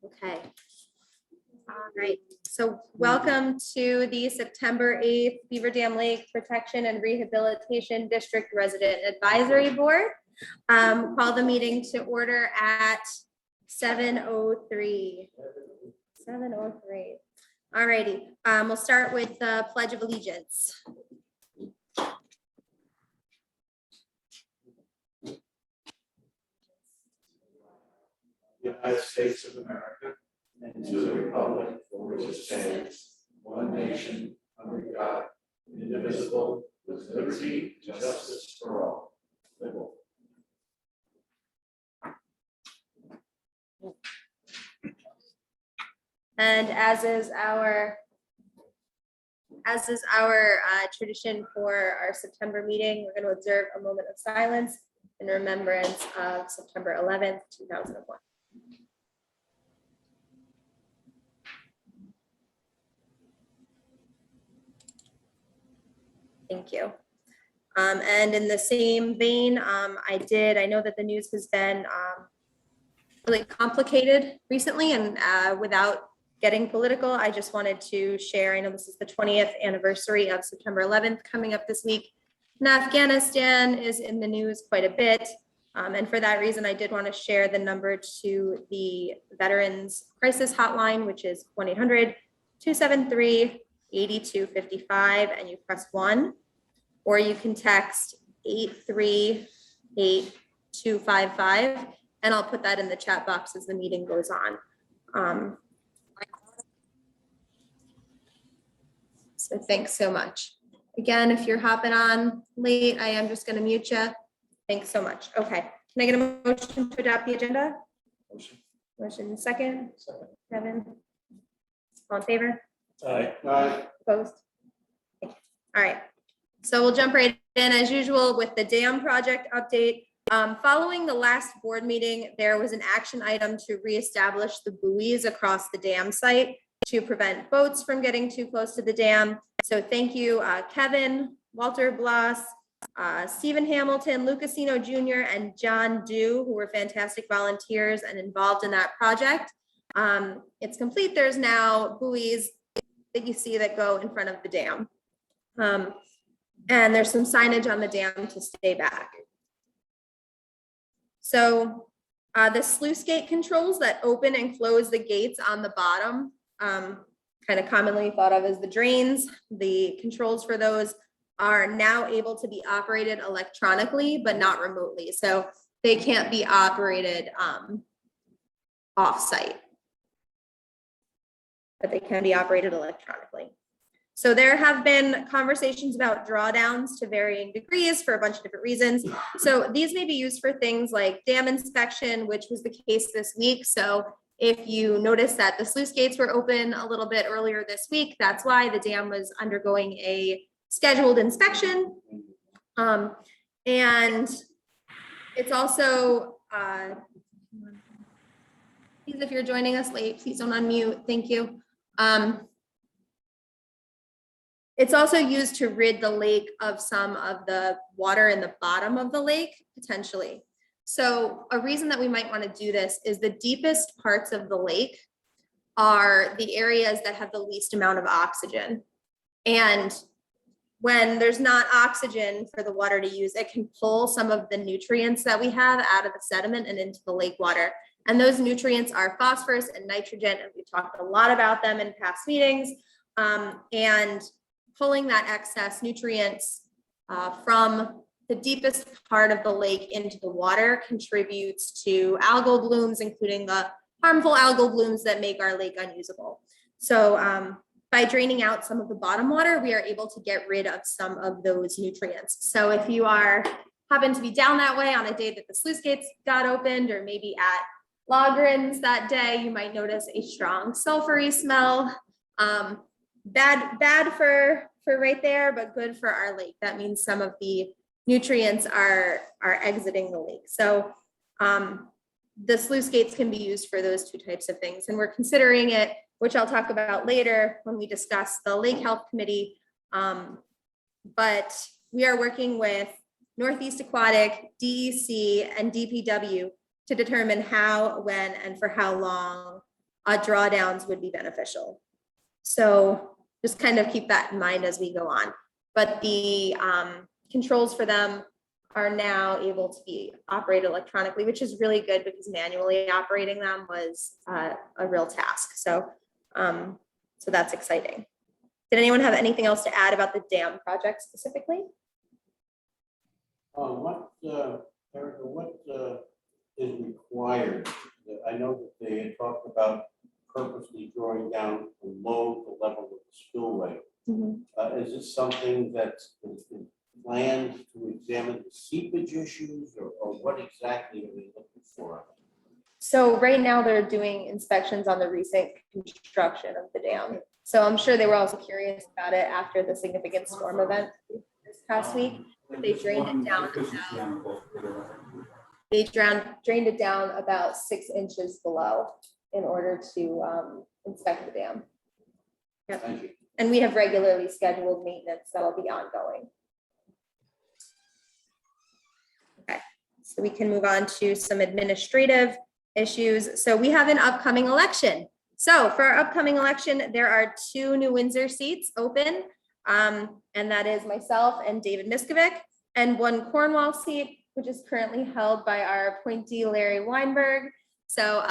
Okay. All right. So welcome to the September 8th Beaver Dam Lake Protection and Rehabilitation District Resident Advisory Board. Call the meeting to order at 7:03. 7:03. All righty. We'll start with the Pledge of Allegiance. United States of America, and to the republic for which it stands, one nation, under God, indivisible, with liberty and justice for all. Liberal. And as is our tradition for our September meeting, we're going to observe a moment of silence in remembrance of September 11th, 2001. Thank you. And in the same vein, I know that the news has been really complicated recently, and without getting political, I just wanted to share, I know this is the 20th anniversary of September 11th coming up this week, and Afghanistan is in the news quite a bit. And for that reason, I did want to share the number to the Veterans Crisis Hotline, which is 1-800-273-8255, and you press 1, or you can text 838-255, and I'll put that in the chat box as the meeting goes on. So thanks so much. Again, if you're hopping on late, I am just going to mute you. Thanks so much. Okay, can I get a motion to adopt the agenda? Motion second. Kevin. All in favor? Aye. Aye. Opposed? All right, so we'll jump right in as usual with the dam project update. Following the last board meeting, there was an action item to reestablish the buoys across the dam site to prevent boats from getting too close to the dam. So thank you, Kevin, Walter Bloss, Stephen Hamilton, Lucasino Jr., and John Dew, who were fantastic volunteers and involved in that project. It's complete. There's now buoys that you see that go in front of the dam. And there's some signage on the dam to stay back. So the sluice gate controls that open and close the gates on the bottom, kind of commonly thought of as the drains, the controls for those are now able to be operated electronically, but not remotely. So they can't be operated off-site, but they can be operated electronically. So there have been conversations about drawdowns to varying degrees for a bunch of different reasons. So these may be used for things like dam inspection, which was the case this week. So if you notice that the sluice gates were open a little bit earlier this week, that's why the dam was undergoing a scheduled inspection. And it's also, please, if you're joining us late, please don't unmute. Thank you. It's also used to rid the lake of some of the water in the bottom of the lake, potentially. So a reason that we might want to do this is the deepest parts of the lake are the areas that have the least amount of oxygen. And when there's not oxygen for the water to use, it can pull some of the nutrients that we have out of the sediment and into the lake water. And those nutrients are phosphorus and nitrogen, and we've talked a lot about them in past meetings. And pulling that excess nutrients from the deepest part of the lake into the water contributes to algal blooms, including the harmful algal blooms that make our lake unusable. So by draining out some of the bottom water, we are able to get rid of some of those nutrients. So if you happen to be down that way on a day that the sluice gates got opened, or maybe at Logrins that day, you might notice a strong sulfury smell. Bad for right there, but good for our lake. That means some of the nutrients are exiting the lake. So the sluice gates can be used for those two types of things. And we're considering it, which I'll talk about later when we discuss the Lake Health Committee. But we are working with Northeast Aquatic, DEC, and DPW to determine how, when, and for how long drawdowns would be beneficial. So just kind of keep that in mind as we go on. But the controls for them are now able to be operated electronically, which is really good because manually operating them was a real task. So, so that's exciting. Did anyone have anything else to add about the dam project specifically? Erica, what is required? I know that they had talked about purposely drawing down below the level of the spillway. Is this something that's planned to examine the seepage issues, or what exactly are they looking for? So right now they're doing inspections on the recent construction of the dam. So I'm sure they were also curious about it after the significant storm event this past week. They drained it down. They drained it down about 6 inches below in order to inspect the dam. Yep. Thank you. And we have regularly scheduled maintenance that'll be ongoing. Okay, so we can move on to some administrative issues. So we have an upcoming election. So for our upcoming election, there are 2 New Windsor seats open, and that is myself and David Miskovic, and 1 Cornwall seat, which is currently held by our appointee, Larry Weinberg. So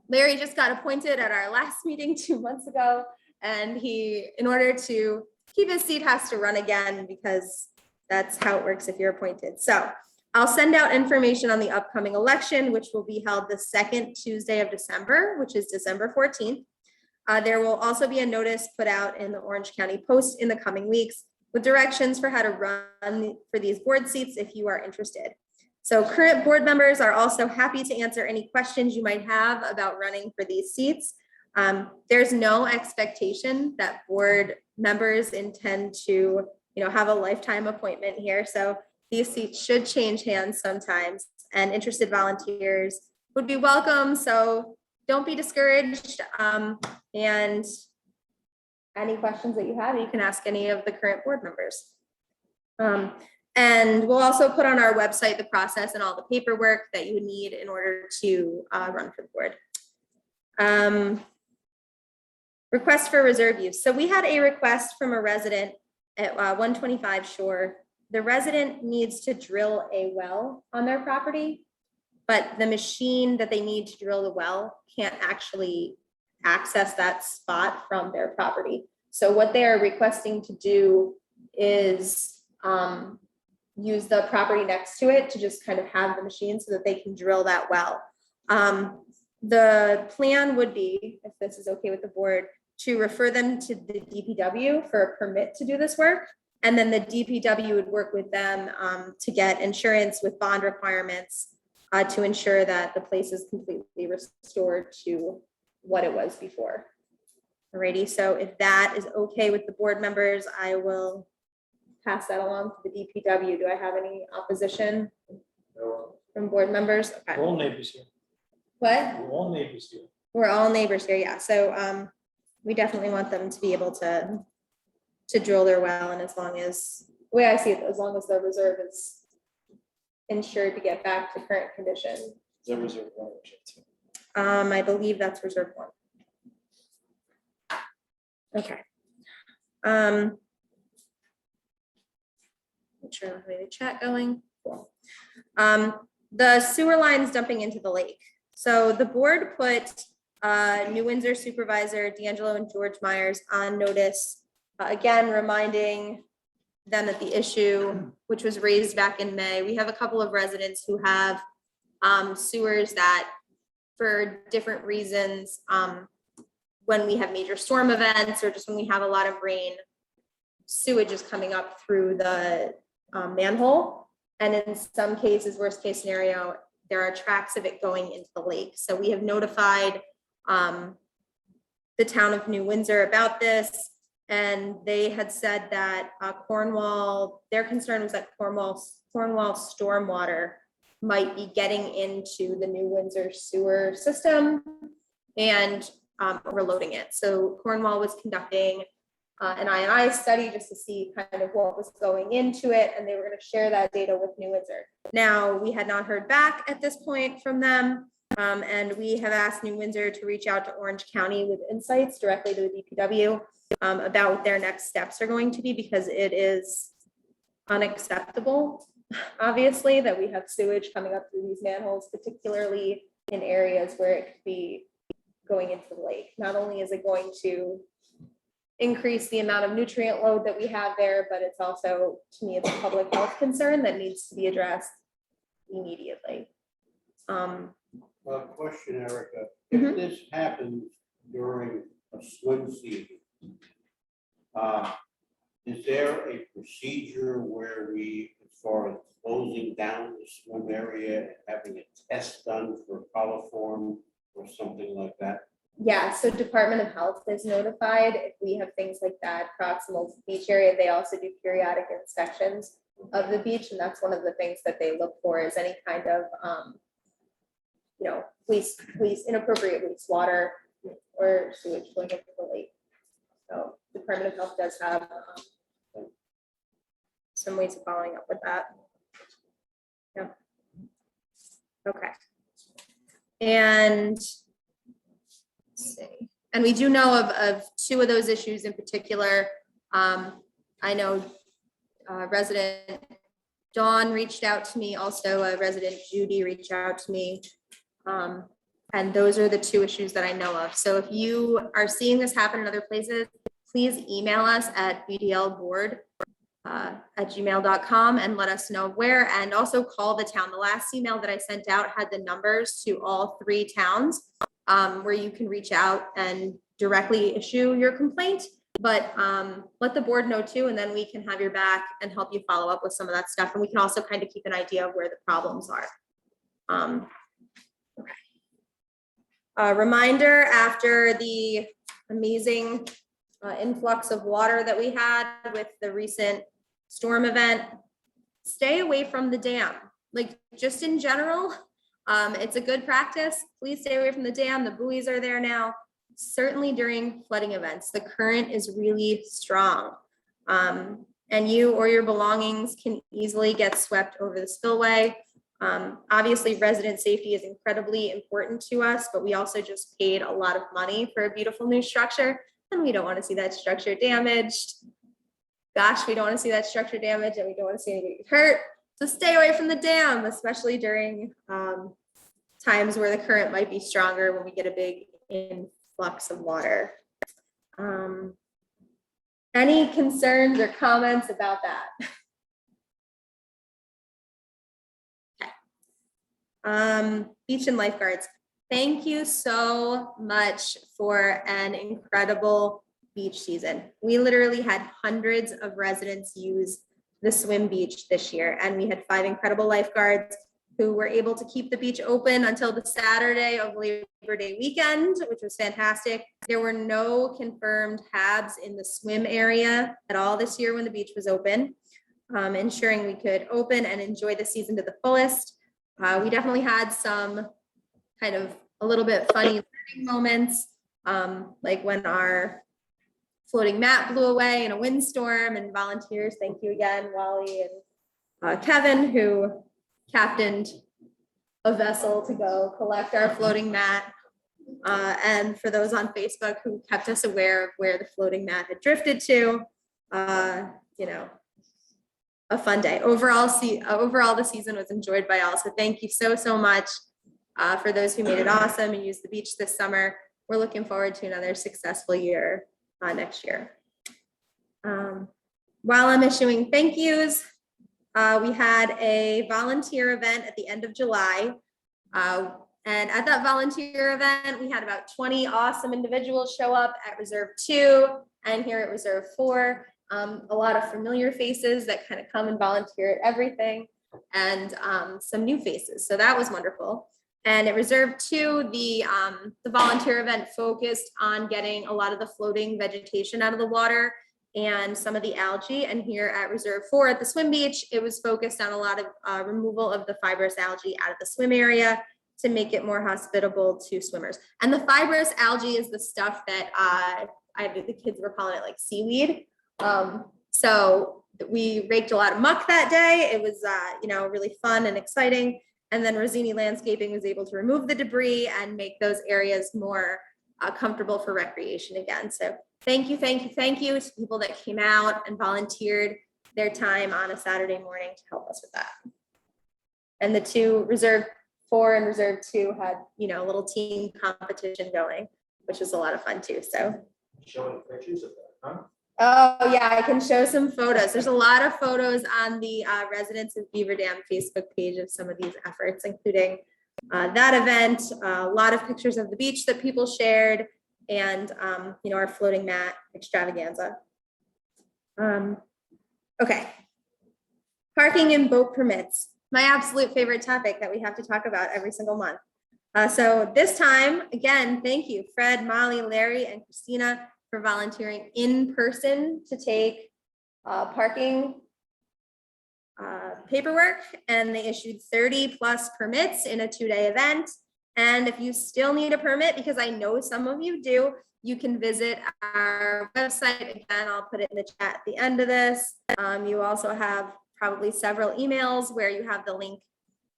Larry just got appointed at our last meeting 2 months ago, and he, in order to keep his seat, has to run again because that's how it works if you're appointed. So I'll send out information on the upcoming election, which will be held the 2nd Tuesday of December, which is December 14th. There will also be a notice put out in the Orange County Post in the coming weeks with directions for how to run for these board seats if you are interested. So current board members are also happy to answer any questions you might have about running for these seats. There's no expectation that board members intend to, have a lifetime appointment here. So these seats should change hands sometimes, and interested volunteers would be welcome. So don't be discouraged. And any questions that you have, you can ask any of the current board members. And we'll also put on our website the process and all the paperwork that you would need in order to run for the board. Request for reserve use. So we had a request from a resident at 125 Shore. The resident needs to drill a well on their property, but the machine that they need to drill the well can't actually access that spot from their property. So what they are requesting to do is use the property next to it to just kind of have the machine so that they can drill that well. The plan would be, if this is okay with the board, to refer them to the DPW for a permit to do this work. And then the DPW would work with them to get insurance with bond requirements to ensure that the place is completely restored to what it was before. Alrighty, so if that is okay with the board members, I will pass that along to the DPW. Do I have any opposition from board members? Okay. We're all neighbors here. What? We're all neighbors here. We're all neighbors here, yeah. So we definitely want them to be able to drill their well, and as long as, the way I see it, as long as the reserve is insured to get back to current condition. Is that reserve one? I believe that's reserve 1. Okay. Make sure I'm having the chat going. Cool. The sewer lines dumping into the lake. So the board put New Windsor Supervisor D'Angelo and George Myers on notice, again, reminding them that the issue, which was raised back in May, we have a couple of residents who have sewers that, for different reasons, when we have major storm events or just when we have a lot of rain, sewage is coming up through the manhole. And in some cases, worst case scenario, there are tracks of it going into the lake. So we have notified the town of New Windsor about this, and they had said that Cornwall, their concern was that Cornwall stormwater might be getting into the New Windsor sewer system and overloading it. So Cornwall was conducting an I&I study just to see kind of what was going into it, and they were going to share that data with New Windsor. Now, we had not heard back at this point from them. And we have asked New Windsor to reach out to Orange County with insights directly to the DPW about what their next steps are going to be, because it is unacceptable, obviously, that we have sewage coming up through these manholes, particularly in areas where it could be going into the lake. Not only is it going to increase the amount of nutrient load that we have there, but it's also, to me, it's a public health concern that needs to be addressed immediately. Question, Erica, Mhm. if this happens during a swim season, is there a procedure where we, as far as closing down the swim area and having a test done for coliform or something like that? Yeah, so Department of Health is notified if we have things like that proximal to the beach area. They also do periodic inspections of the beach, and that's one of the things that they look for, is any kind of inappropriate wastewater or sewage going into the lake. So Department of Health does have some ways of following up with that. Yeah. Okay. And let's see. And we do know of two of those issues in particular. I know resident Dawn reached out to me, also resident Judy reached out to me. And those are the two issues that I know of. So if you are seeing this happen in other places, please email us at bdlboard@gmail.com and let us know where, and also call the town. The last email that I sent out had the numbers to all 3 towns where you can reach out and directly issue your complaint, but let the board know too, and then we can have your back and help you follow up with some of that stuff. And we can also kind of keep an idea of where the problems are. Okay. Reminder, after the amazing influx of water that we had with the recent storm event, stay away from the dam. Like, just in general, it's a good practice. Please stay away from the dam. The buoys are there now. Certainly during flooding events, the current is really strong. And you or your belongings can easily get swept over the spillway. Obviously, resident safety is incredibly important to us, but we also just paid a lot of money for a beautiful new structure, and we don't want to see that structure damaged. Gosh, we don't want to see that structure damaged, and we don't want to see anybody get hurt. So stay away from the dam, especially during times where the current might be stronger, when we get a big influx of water. Any concerns or comments about that? Beach and lifeguards, thank you so much for an incredible beach season. We literally had hundreds of residents use the swim beach this year, and we had 5 incredible lifeguards who were able to keep the beach open until the Saturday of Labor Day weekend, which was fantastic. There were no confirmed HABs in the swim area at all this year when the beach was open, ensuring we could open and enjoy the season to the fullest. We definitely had some kind of a little bit funny learning moments, like when our floating mat blew away in a windstorm, and volunteers, thank you again, Wally and Kevin, who captained a vessel to go collect our floating mat. And for those on Facebook who kept us aware of where the floating mat had drifted to, you know, a fun day. Overall, the season was enjoyed by all. So thank you so much for those who made it awesome and used the beach this summer. We're looking forward to another successful year next year. While I'm issuing thank yous, we had a volunteer event at the end of July. And at that volunteer event, we had about 20 awesome individuals show up at Reserve 2 and here at Reserve 4. A lot of familiar faces that kind of come and volunteer at everything, and some new faces. So that was wonderful. And at Reserve 2, the volunteer event focused on getting a lot of the floating vegetation out of the water and some of the algae. And here at Reserve 4 at the swim beach, it was focused on a lot of removal of the fibrous algae out of the swim area to make it more hospitable to swimmers. And the fibrous algae is the stuff that the kids were calling it like seaweed. So we raked a lot of muck that day. It was, really fun and exciting. And then Rosini Landscaping was able to remove the debris and make those areas more comfortable for recreation again. So thank you to people that came out and volunteered their time on a Saturday morning to help us with that. And the two Reserve 4 and Reserve 2 had, a little team competition going, which was a lot of fun too. So Showing pictures of that, huh? oh yeah, I can show some photos. There's a lot of photos on the Residents of Beaver Dam Facebook page of some of these efforts, including that event, a lot of pictures of the beach that people shared, and our floating mat extravaganza. Okay. Parking and boat permits, my absolute favorite topic that we have to talk about every single month. So this time, again, thank you, Fred, Molly, Larry, and Christina for volunteering in person to take parking paperwork, and they issued 30 plus permits in a 2-day event. And if you still need a permit, because I know some of you do, you can visit our website. Again, I'll put it in the chat at the end of this. You also have probably several emails where you have the link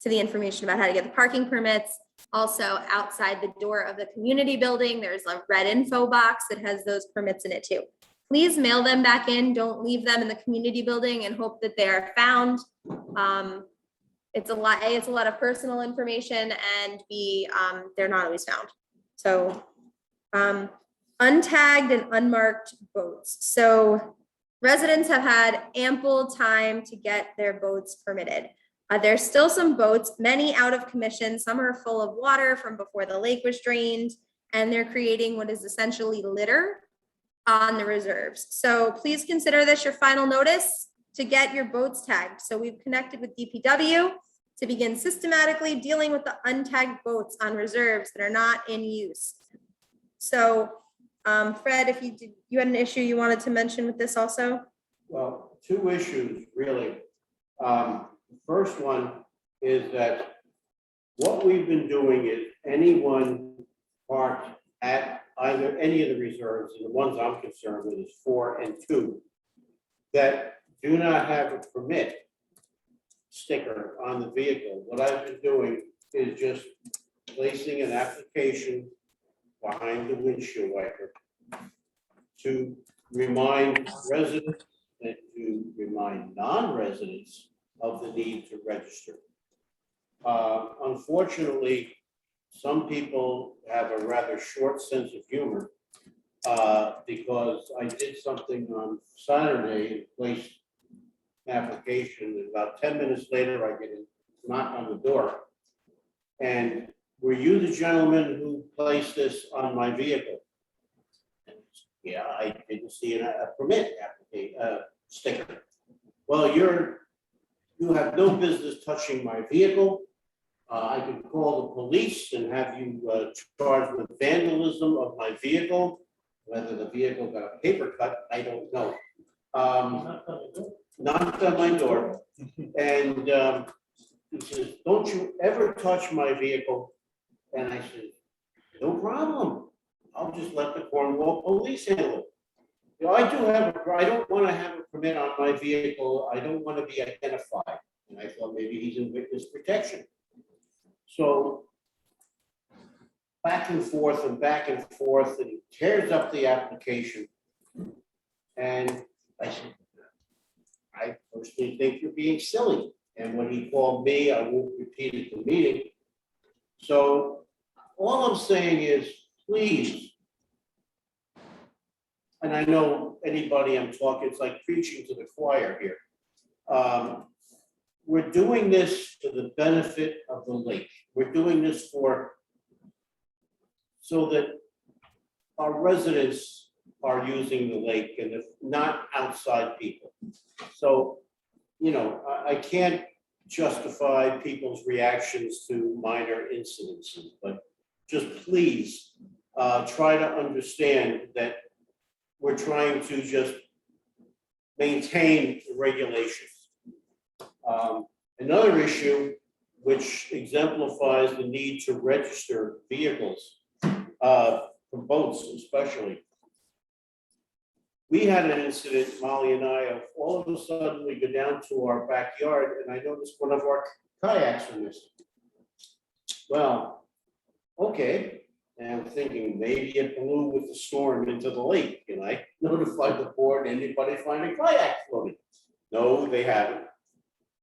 to the information about how to get the parking permits. Also, outside the door of the community building, there's a red info box that has those permits in it too. Please mail them back in. Don't leave them in the community building and hope that they are found. It's a lot of personal information, and B, they're not always found. So untagged and unmarked boats. So residents have had ample time to get their boats permitted. There's still some boats, many out of commission. Some are full of water from before the lake was drained, and they're creating what is essentially litter on the reserves. So please consider this your final notice to get your boats tagged. So we've connected with DPW to begin systematically dealing with the untagged boats on reserves that are not in use. So Fred, if you had an issue you wanted to mention with this also? Well, two issues really. The first one is that what we've been doing is anyone parked at either any of the reserves, and the ones I'm concerned with is 4 and 2, that do not have a permit sticker on the vehicle. What I've been doing is just placing an application behind the windshield wiper to remind residents and to remind non-residents of the need to register. Unfortunately, some people have a rather short sense of humor because I did something on Saturday and placed an application, and about 10 minutes later, I get a knock on the door. And were you the gentleman who placed this on my vehicle? And, yeah, I didn't see a permit sticker. Well, you have no business touching my vehicle. I can call the police and have you charged with vandalism of my vehicle. Whether the vehicle got a paper cut, I don't know. Knocked on my door, and he says, "Don't you ever touch my vehicle?" And I said, "No problem. I'll just let the Cornwall police handle it." You know, I don't want to have a permit on my vehicle. I don't want to be identified. And I thought maybe he's in witness protection. So back and forth, and he tears up the application. And I said, "I personally think you're being silly." And when he called me, I won't repeat it in the meeting. So all I'm saying is, please, and I know anybody I'm talking, it's like preaching to the choir here. We're doing this to the benefit of the lake. We're doing this so that our residents are using the lake, and if not outside people. So, I can't justify people's reactions to minor incidences, but just please try to understand that we're trying to just maintain the regulations. Another issue which exemplifies the need to register vehicles, for boats especially. We had an incident, Molly and I, of all of a sudden we go down to our backyard and I noticed one of our kayaks are missing. Well, okay, and I'm thinking maybe it blew with the storm into the lake, and I notified the board, anybody find a kayak floating? No, they haven't.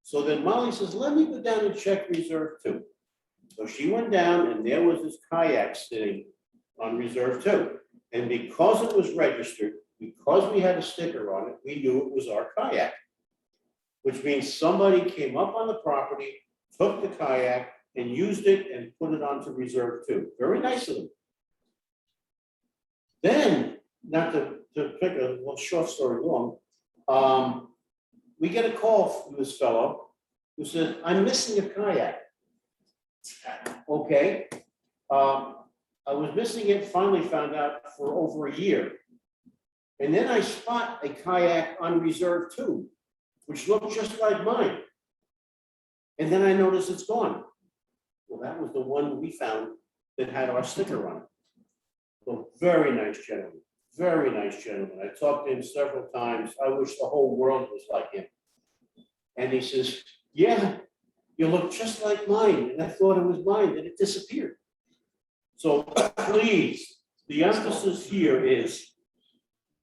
So then Molly says, let me go down and check reserve 2. So she went down and there was this kayak sitting on reserve 2. And because it was registered, because we had a sticker on it, we knew it was our kayak. Which means somebody came up on the property, took the kayak and used it and put it onto reserve 2. Very nice of them. Then, not to pick a little short story long, we get a call from this fellow who said, I'm missing a kayak. Okay. I was missing it, finally found out for over a year. And then I spot a kayak on reserve 2, which looked just like mine. And then I notice it's gone. Well, that was the one we found that had our sticker on it. So very nice gentleman, very nice gentleman. I talked to him several times. I wish the whole world was like him. And he says, yeah, you look just like mine. And I thought it was mine, and it disappeared. So please, the emphasis here is,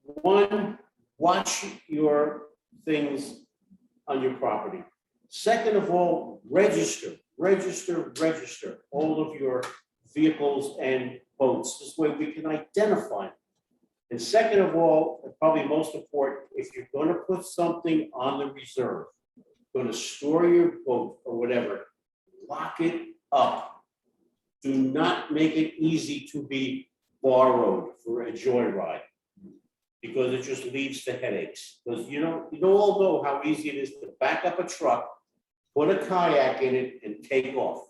1, watch your things on your property. Second of all, register all of your vehicles and boats. This way we can identify them. And second of all, and probably most important, if you're going to put something on the reserve, going to store your boat or whatever, lock it up. Do not make it easy to be borrowed for a joyride, because it just leads to headaches. Because you all know how easy it is to back up a truck, put a kayak in it, and take off.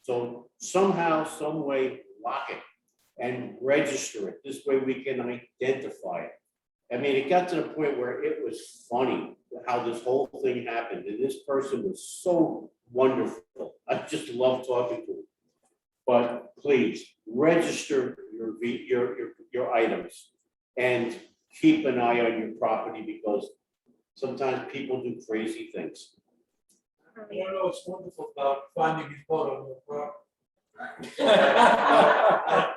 So somehow, some way, lock it and register it. This way we can identify it. I mean, it got to the point where it was funny how this whole thing happened. And this person was so wonderful. I just love talking to him. But please register your items and keep an eye on your property, because sometimes people do crazy things. You know what's wonderful about finding his boat on your property?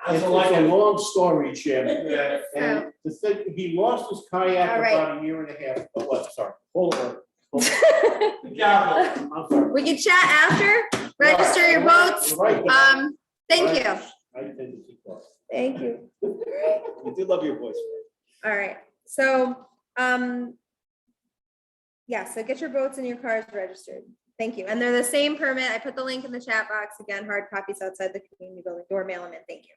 It's a long story, Jim. Yeah. And the thing, he lost his kayak All right. about 1.5 years. Oh, what? Sorry. Hold on. Yeah. I'm sorry. We can chat after, register your boats. Right. Thank you. I tend to keep quiet. Thank you. We do love your voice. All right, so, yeah, so get your boats and your cars registered. Thank you. And they're the same permit. I put the link in the chat box. Again, hard copies outside the community building door, mail them in. Thank you.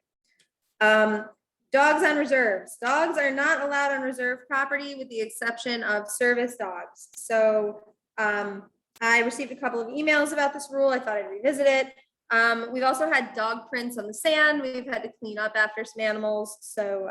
Dogs on reserves. Dogs are not allowed on reserve property with the exception of service dogs. So I received a couple of emails about this rule. I thought I'd revisit it. We've also had dog prints on the sand. We've had to clean up after some animals. So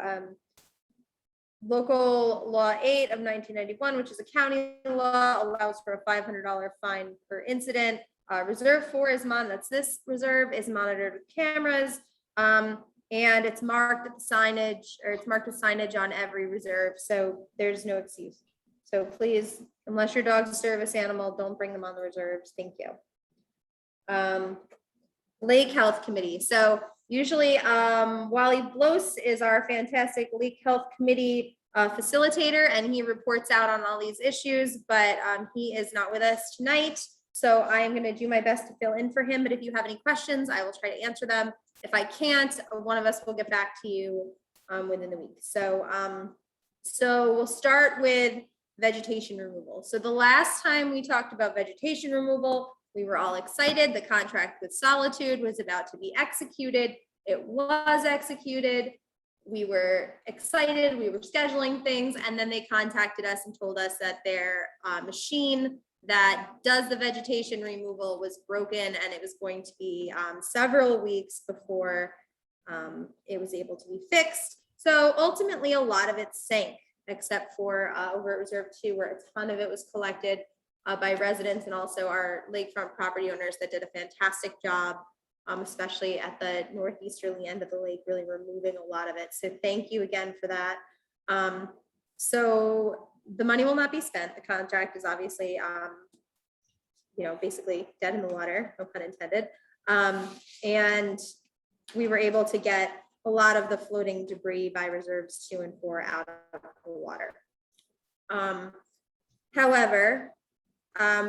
local law 8 of 1991, which is a county law, allows for a $500 fine per incident. Reserve 4 is this reserve is monitored with cameras, and it's marked at the signage, or it's marked with signage on every reserve. So there's no excuse. So please, unless your dog's a service animal, don't bring them on the reserves. Thank you. Lake Health Committee. So usually Wally Blos is our fantastic Lake Health Committee facilitator, and he reports out on all these issues, but he is not with us tonight. So I am going to do my best to fill in for him. But if you have any questions, I will try to answer them. If I can't, one of us will get back to you within the week. So we'll start with vegetation removal. So the last time we talked about vegetation removal, we were all excited. The contract with Solitude was about to be executed. It was executed. We were excited. We were scheduling things. And then they contacted us and told us that their machine that does the vegetation removal was broken, and it was going to be several weeks before it was able to be fixed. So ultimately, a lot of it sank, except for over at Reserve 2, where a ton of it was collected by residents and also our lakefront property owners that did a fantastic job, especially at the northeasterly end of the lake, really removing a lot of it. So thank you again for that. So the money will not be spent. The contract is obviously, basically dead in the water, no pun intended. And we were able to get a lot of the floating debris by reserves 2 and 4 out of the water. However,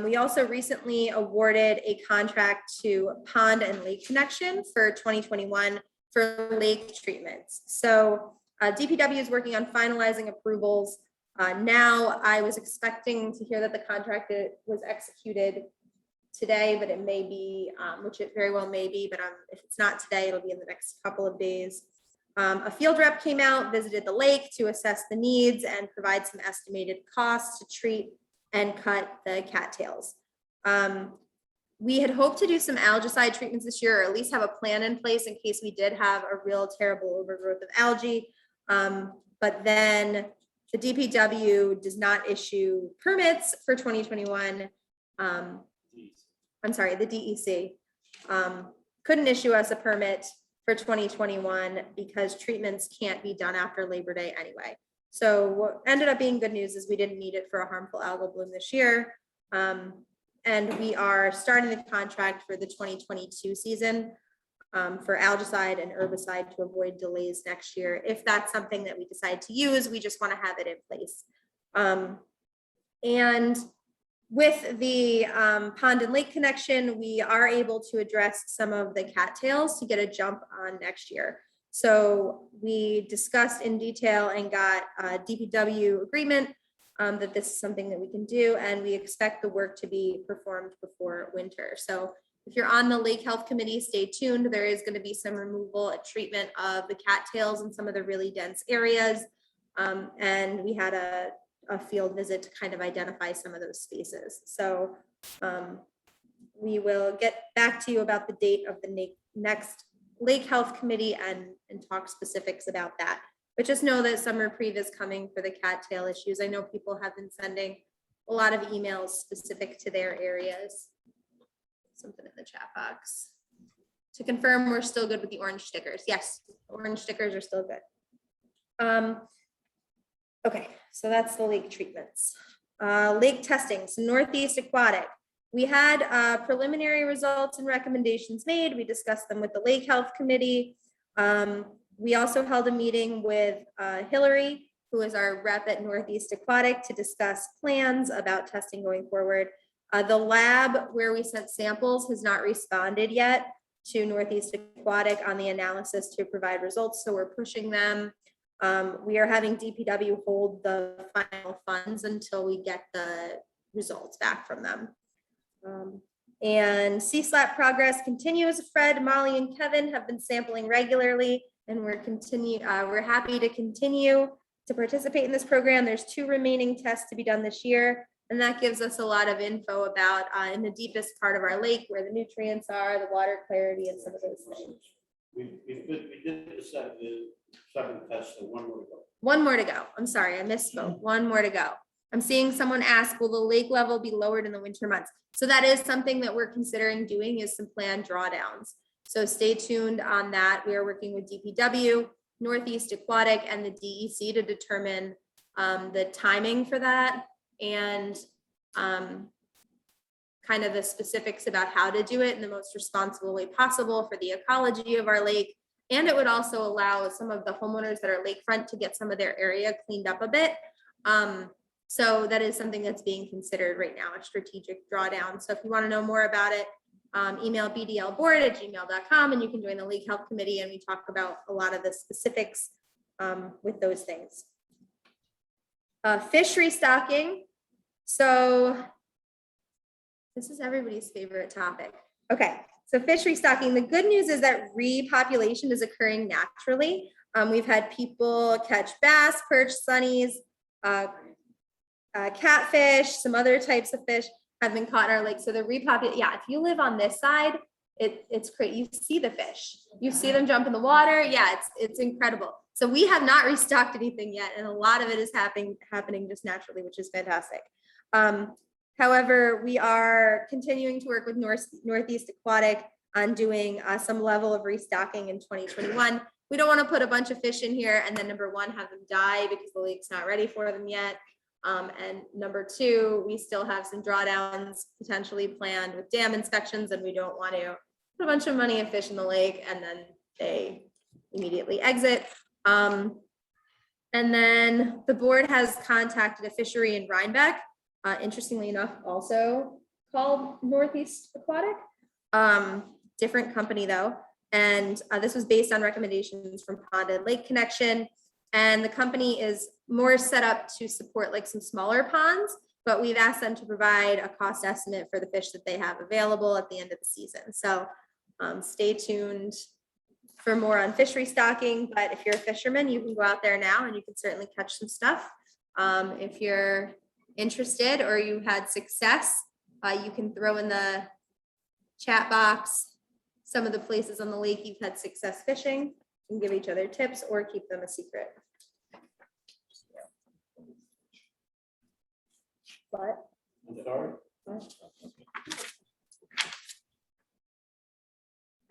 we also recently awarded a contract to Pond and Lake Connection for 2021 for lake treatments. So DPW is working on finalizing approvals. Now I was expecting to hear that the contract was executed today, but it may be, which it very well may be, but if it's not today, it'll be in the next couple of days. A field rep came out, visited the lake to assess the needs and provide some estimated costs to treat and cut the cattails. We had hoped to do some algicide treatments this year, or at least have a plan in place in case we did have a real terrible overgrowth of algae. But then the DPW does not issue permits for 2021. I'm sorry, the DEC couldn't issue us a permit for 2021 because treatments can't be done after Labor Day anyway. So what ended up being good news is we didn't need it for a harmful algal bloom this year. And we are starting the contract for the 2022 season for algicide and herbicide to avoid delays next year. If that's something that we decide to use, we just want to have it in place. And with the pond and lake connection, we are able to address some of the cattails to get a jump on next year. So we discussed in detail and got a DPW agreement that this is something that we can do, and we expect the work to be performed before winter. So if you're on the Lake Health Committee, stay tuned. There is going to be some removal and treatment of the cattails in some of the really dense areas. And we had a field visit to kind of identify some of those spaces. So we will get back to you about the date of the next Lake Health Committee and talk specifics about that. But just know that summer reprieve is coming for the cattail issues. I know people have been sending a lot of emails specific to their areas. Something in the chat box. To confirm, we're still good with the orange stickers. Yes, orange stickers are still good. Okay, so that's the lake treatments. Lake testing, so Northeast Aquatic. We had preliminary results and recommendations made. We discussed them with the Lake Health Committee. We also held a meeting with Hillary, who is our rep at Northeast Aquatic, to discuss plans about testing going forward. The lab where we sent samples has not responded yet to Northeast Aquatic on the analysis to provide results, so we're pushing them. We are having DPW hold the final funds until we get the results back from them. And CSLAP progress continues. Fred, Molly, and Kevin have been sampling regularly, and we're happy to continue to participate in this program. There's 2 remaining tests to be done this year, and that gives us a lot of info about in the deepest part of our lake where the nutrients are, the water clarity, and some of those things. We did the 7 tests, so 1 more to go. 1 more to go. I'm sorry, I misspoke. 1 more to go. I'm seeing someone ask, will the lake level be lowered in the winter months? So that is something that we're considering doing, is some planned drawdowns. So stay tuned on that. We are working with DPW, Northeast Aquatic, and the DEC to determine the timing for that and kind of the specifics about how to do it in the most responsible way possible for the ecology of our lake. And it would also allow some of the homeowners that are lakefront to get some of their area cleaned up a bit. So that is something that's being considered right now, a strategic drawdown. So if you want to know more about it, email bdlboard@gmail.com, and you can join the Lake Health Committee, and we talk about a lot of the specifics with those things. Fishery stocking. So this is everybody's favorite topic. Okay, so fishery stocking. The good news is that repopulation is occurring naturally. We've had people catch bass, perch, sunnies, catfish, some other types of fish have been caught in our lake. So the yeah, if you live on this side, it's great. You see the fish, you see them jump in the water. Yeah, it's incredible. So we have not restocked anything yet, and a lot of it is happening just naturally, which is fantastic. However, we are continuing to work with Northeast Aquatic on doing some level of restocking in 2021. We don't want to put a bunch of fish in here and then number 1, have them die because the lake's not ready for them yet. And number 2, we still have some drawdowns potentially planned with dam inspections, and we don't want to put a bunch of money and fish in the lake, and then they immediately exit. And then the board has contacted a fishery in Rhinebeck, interestingly enough, also called Northeast Aquatic, different company though. And this was based on recommendations from Pond and Lake Connection. And the company is more set up to support like some smaller ponds, but we've asked them to provide a cost estimate for the fish that they have available at the end of the season. So stay tuned for more on fishery stocking, but if you're a fisherman, you can go out there now and you can certainly catch some stuff. If you're interested or you had success, you can throw in the chat box some of the places on the lake you've had success fishing and give each other tips or keep them a secret. What? I'm sorry?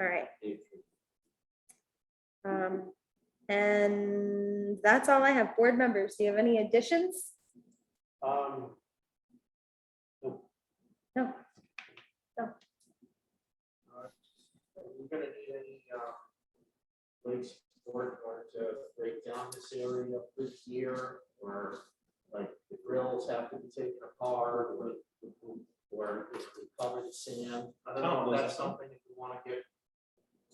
All right. And that's all I have. Board members, do you have any additions? No. No. We're gonna need any place support or to break down this area this year, or like the grills have to be taken apart, or if we cover the sand. I don't know if that's something if you want to get,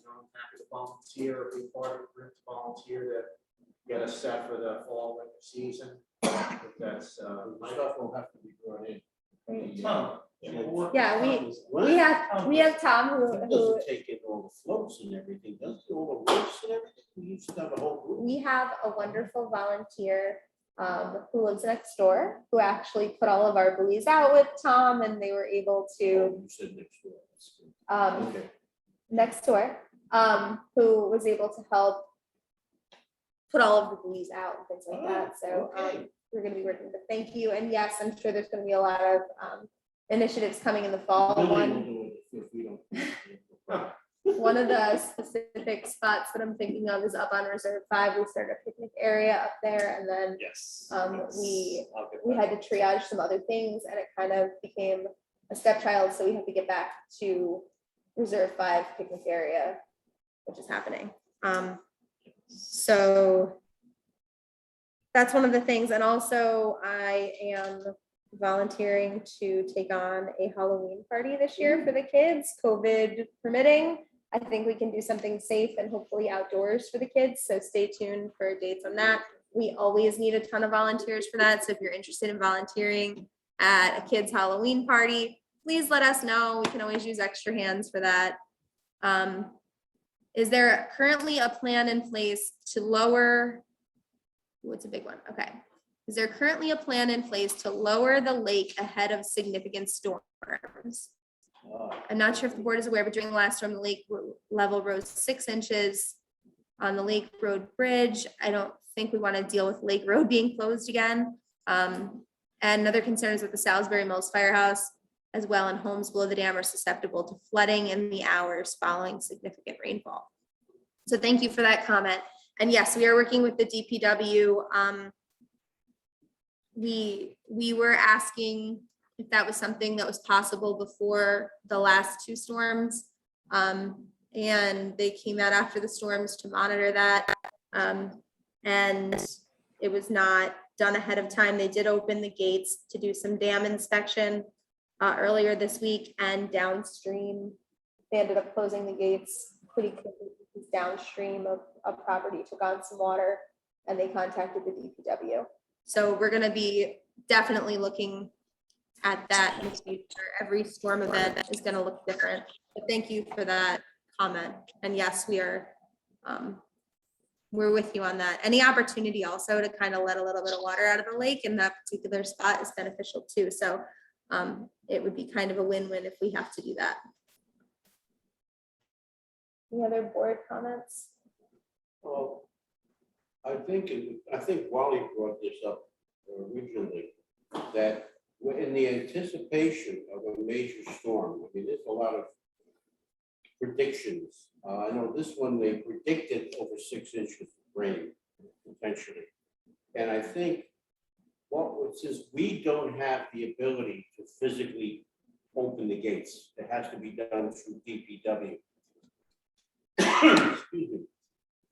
happy to volunteer, be part of the group to volunteer to get us set for the fall winter season. If that's My stuff will have to be brought in. Yeah, we have Tom He who doesn't take in all the floats and everything, does he? All the ropes and everything? We used to have a whole group. we have a wonderful volunteer who lives next door, who actually put all of our buoys out with Tom, and they were able to You said next door. That's good. Okay. next door, who was able to help put all of the buoys out and things like that. So Okay. we're going to be working, but thank you. And yes, I'm sure there's going to be a lot of initiatives coming in the fall. Billy will One, do it if we don't. one of the specific spots that I'm thinking of is up on Reserve 5. We started a picnic area up there, and then Yes. we had to triage some other things, and it kind of became a stepchild. So we have to get back to Reserve 5 picnic area, which is happening. So that's one of the things. And also I am volunteering to take on a Halloween party this year for the kids, COVID permitting. I think we can do something safe and hopefully outdoors for the kids. So stay tuned for dates on that. We always need a ton of volunteers for that. So if you're interested in volunteering at a kid's Halloween party, please let us know. We can always use extra hands for that. Is there currently a plan in place to lower, what's a big one? Okay. Is there currently a plan in place to lower the lake ahead of significant storms? I'm not sure if the board is aware, but during the last storm, the lake level rose 6 inches on the Lake Road Bridge. I don't think we want to deal with Lake Road being closed again. And another concern is that the Salisbury Mills Firehouse as well and homes below the dam are susceptible to flooding in the hours following significant rainfall. So thank you for that comment. And yes, we are working with the DPW. We were asking if that was something that was possible before the last 2 storms. And they came out after the storms to monitor that. And it was not done ahead of time. They did open the gates to do some dam inspection earlier this week, and downstream, they ended up closing the gates pretty quickly because downstream of property took on some water, and they contacted the DPW. So we're going to be definitely looking at that in the future. Every storm event is going to look different. But thank you for that comment. And yes, we're with you on that. Any opportunity also to kind of let a little bit of water out of the lake in that particular spot is beneficial too. So it would be kind of a win-win if we have to do that. Any other board comments? Well, I think Wally brought this up originally, that we're in the anticipation of a major storm. I mean, there's a lot of predictions. I know this one, they predicted over 6 inches of rain, potentially. And I think since we don't have the ability to physically open the gates, it has to be done through DPW. excuse me,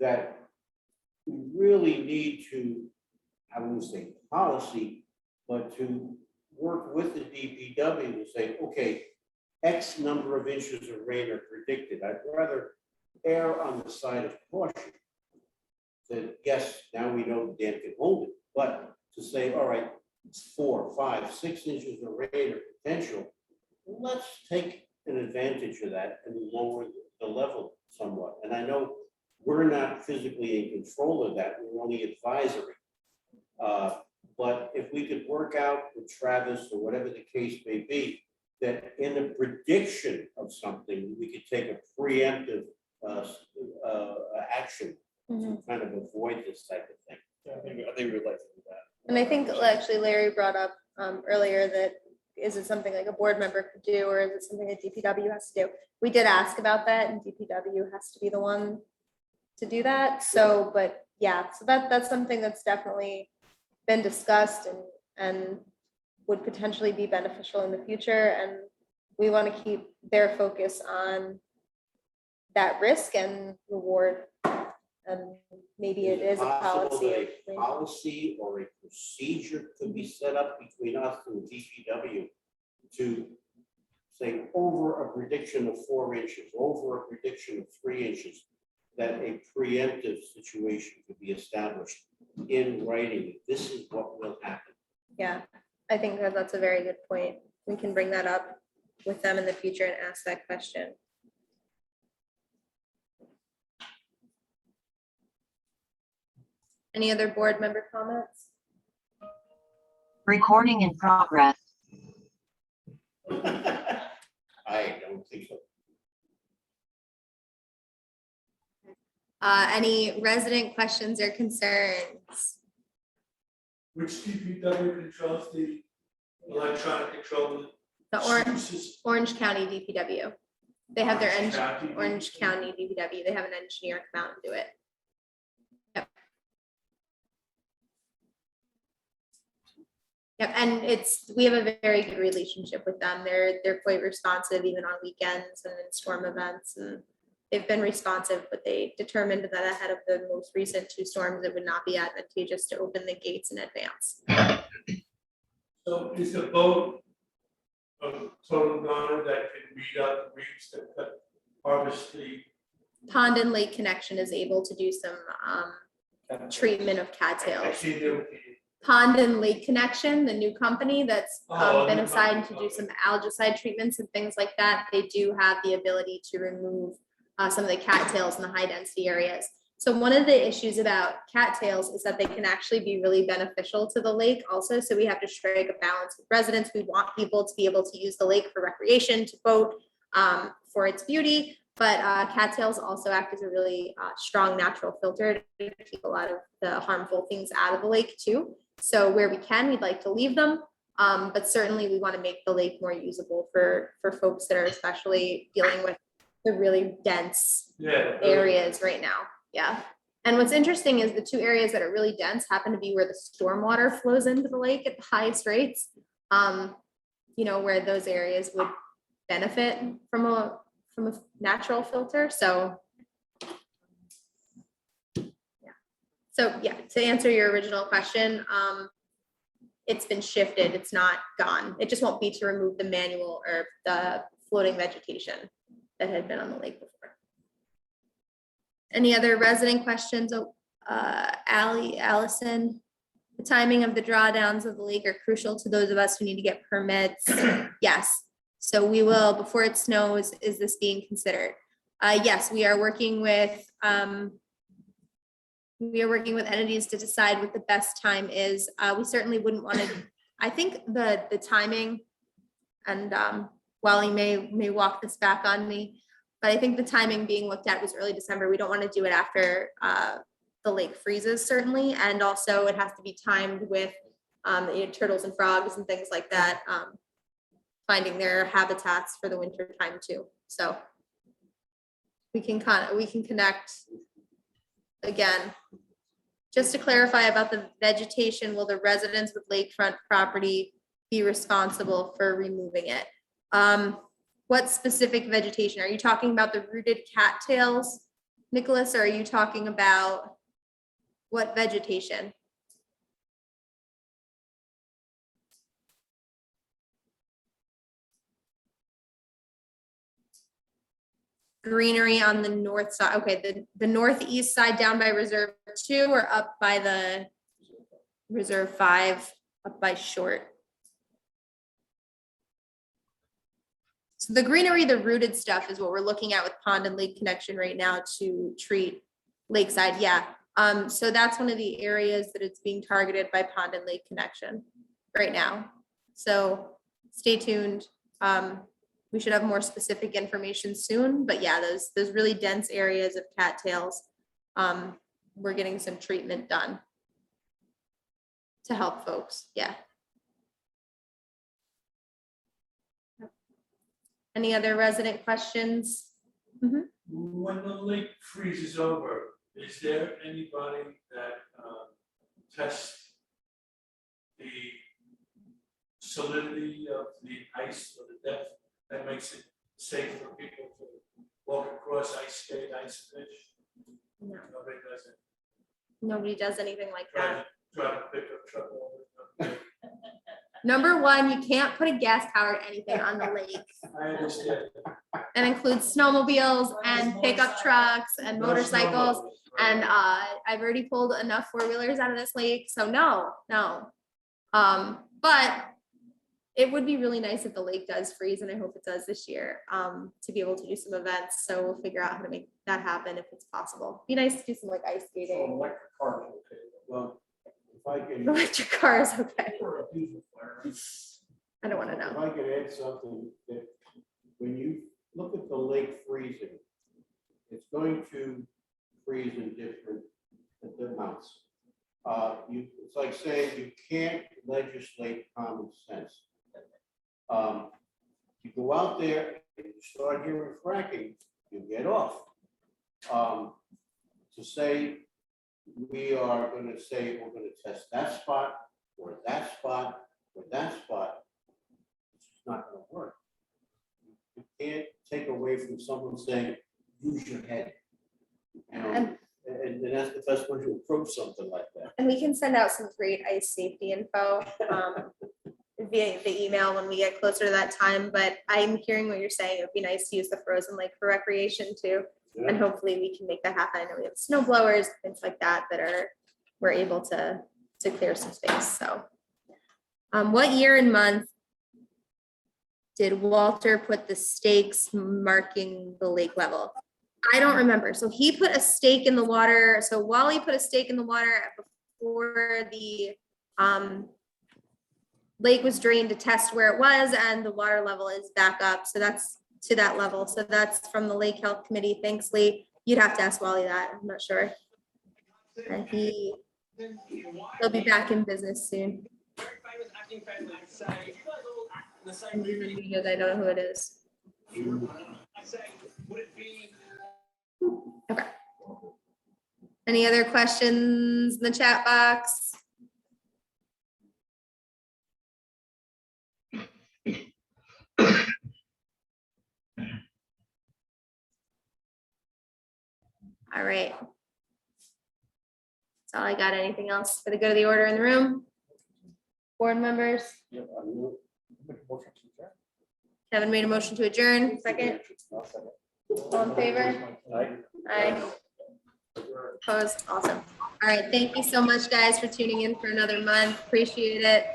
that we really need to, I wouldn't say policy, but to work with the DPW to say, okay, X number of inches of rain are predicted. I'd rather err on the side of caution. That yes, now we know the dam can hold it, but to say, all right, it's 4, 5, 6 inches of rain or potential, let's take an advantage of that and lower the level somewhat. And I know we're not physically in control of that, we're only advisory. But if we could work out with Travis or whatever the case may be, that in a prediction of something, we could take a preemptive action to kind of avoid this type of thing. Yeah, I think we would like to do that. And I think actually Larry brought up earlier that, is it something like a board member could do, or is it something that DPW has to do? We did ask about that, and DPW has to be the one to do that. So, but yeah, so that's something that's definitely been discussed and would potentially be beneficial in the future. And we want to keep their focus on that risk and reward. And maybe it is a policy. A policy or a procedure could be set up between us and the DPW to say over a prediction of 4 inches, over a prediction of 3 inches, that a preemptive situation could be established in writing. This is what will happen. Yeah, I think that that's a very good point. We can bring that up with them in the future and ask that question. Any other board member comments? Recording in progress. I don't think so. Any resident questions or concerns? Which DPW controls the electronic control? The Systems? Orange County DPW. They have their Orange County Orange County DPW. They have an engineer come out and do it. Yep. Yep, and we have a very good relationship with them. They're quite responsive even on weekends and in storm events, and they've been responsive, but they determined that ahead of the most recent 2 storms, it would not be advantageous to open the gates in advance. So is the boat a total gunner that can read out the reefs that harvest the? Pond and lake connection is able to do some treatment of I cattails. see them with the. Pond and Lake Connection, the new company that's been new assigned to company, do some algicide treatments and things like that. They do have the ability to remove some of the cattails in the high density areas. So one of the issues about cattails is that they can actually be really beneficial to the lake also. So we have to strike a balance with residents. We want people to be able to use the lake for recreation, to boat, for its beauty. But cattails also act as a really strong natural filter to keep a lot of the harmful things out of the lake too. So where we can, we'd like to leave them. But certainly we want to make the lake more usable for folks that are especially dealing with the really dense areas right now. Yeah. And what's interesting is the 2 areas that are really dense happen to be where the stormwater flows into the lake at the highest rates. You know, where those areas would benefit from a natural filter. So yeah, to answer your original question, it's been shifted. It's not gone. It just won't be to remove the manual or the floating vegetation that had been on the lake before. Any other resident questions? Allison, the timing of the drawdowns of the lake are crucial to those of us who need to get permits. Yes. So we will, before it snows, is this being considered? Yes, we are working with entities to decide what the best time is. We certainly wouldn't want to, I think the timing, and Wally may walk this back on me, but I think the timing being looked at was early December. We don't want to do it after the lake freezes, certainly. And also it has to be timed with turtles and frogs and things like that, finding their habitats for the winter time too. So we can connect again. Just to clarify about the vegetation, will the residents with lakefront property be responsible for removing it? What specific vegetation? Are you talking about the rooted cattails Nicholas, or are you talking about what vegetation? Greenery on the north side. Okay, the northeast side down by Reserve 2 or up by the Reserve 5, up by Short. So the greenery, the rooted stuff is what we're looking at with pond and lake connection right now to treat lakeside. Yeah. So that's one of the areas that it's being targeted by pond and lake connection right now. So stay tuned. We should have more specific information soon, but yeah, those really dense areas of cattails, we're getting some treatment done to help folks. Yeah. Any other resident questions? When the lake freezes over, is there anybody that tests the solidity of the ice or the depth that makes it safe for people to walk across ice skate, ice fish? No. Nobody does it. Nobody does anything like Try that. to pick up trouble. Number one, you can't put a gas powered anything on the lake. I understand. That includes snowmobiles and pickup trucks and No motorcycles. snowmobiles, And right. I've already pulled enough four-wheelers out of this lake, so no. But it would be really nice if the lake does freeze, and I hope it does this year, to be able to do some events. So we'll figure out how to make that happen if it's possible. Be nice to do some like ice skating. Electric cars, okay. Well, if I can. Electric cars, okay. Or a diesel flare. I don't want to If know. I could add something, that when you look at the lake freezing, it's going to freeze in different amounts. It's like saying you can't legislate common sense. You go out there and you start hearing fracking, you get off. To say we are going to say we're going to test that spot or that spot or that spot, it's just not going to work. You can't take away from someone saying, use your head. And that's the best way to approach something like that. And we can send out some great ice safety info via the email when we get closer to that time. But I'm hearing what you're saying. It would be nice to use the frozen lake for recreation too. And hopefully we can make that happen. I know we have snow blowers, things like that, we're able to clear some space. So what year and month did Walter put the stakes marking the lake level? I don't remember. So he put a stake in the water. So Wally put a stake in the water before the lake was drained to test where it was, and the water level is back up. So that's to that level. So that's from the Lake Health Committee. Thanks, Lee. You'd have to ask Wally that. I'm not sure. And he'll be back in business soon. I don't know who it is. Okay. Any other questions in the chat box? All right. That's all I got. Anything else for the good of the order in the room? Board members? Kevin made a motion to adjourn. Second? All in favor? Aye. Opposed? Awesome. All right. Thank you so much, guys, for tuning in for another month. Appreciate it.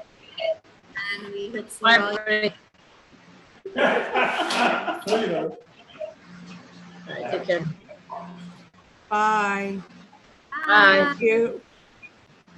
And we hope to see you all. Take care. Bye. Bye. Thank you.